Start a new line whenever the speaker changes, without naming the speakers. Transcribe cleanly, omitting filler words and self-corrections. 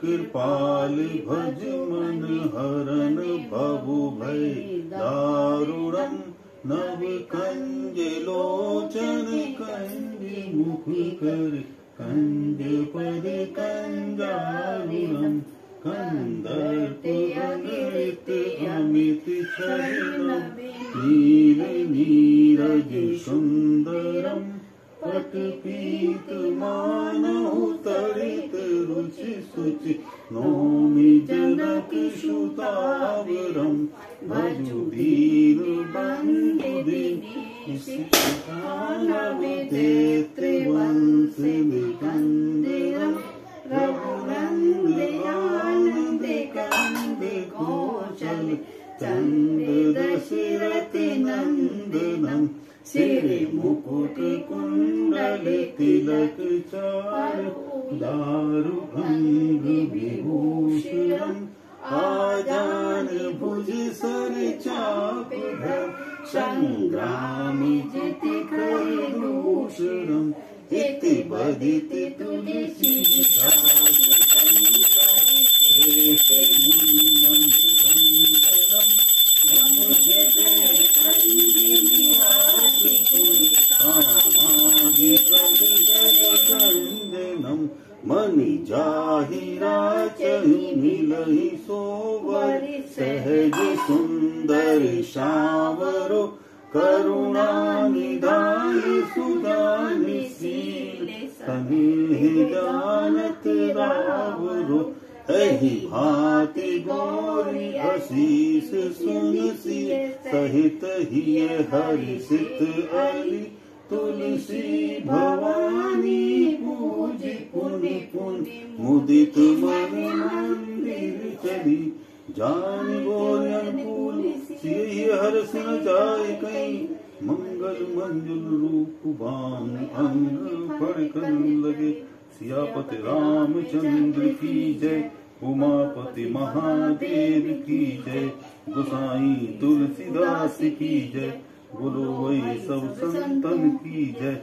कृपाल भज मन हरन भवु भय दारुणम नव कंज लोचन कंज मुख कर कंज पद कंजारुणम कंदर्प अनृत अमित छदिनम नील नीरज सुंदरम पट पीत मानहु तड़ित रुचि सुचि नौमि जनक सुतावरम भजु दीन बंधु त्रिवंश निकंदिरम रघुनंदन कंद कौशल चंद दशरथ नंदनम सिर मुकुट कुंडल तिलक चारु दारु अंग विभूषणम आजान भुज सर चाप धर संग्राम जित कर दूषणम इति बदित तुलसी मनि जाहिरा चहु मिलहि सोवर सहज सुंदर शावरो करुणा निधान सुजानि शील स्नेह जानत रावरो एहि भांति गौरी असीस सुनसी सहित हिय हर्षित अली तुलसी भवानी पूज पुनि पुनि मुदित मणि मंदिर चली जान गोर अनुकूल सिय हर्ष न जाय कहीं मंगल मंजुल रूप बान अंग फड़कन लगे सियापति रामचंद्र की जय उमापति महादेव की जय गोसाई तुलसीदास की जय बोलो वही सब संतन की जय।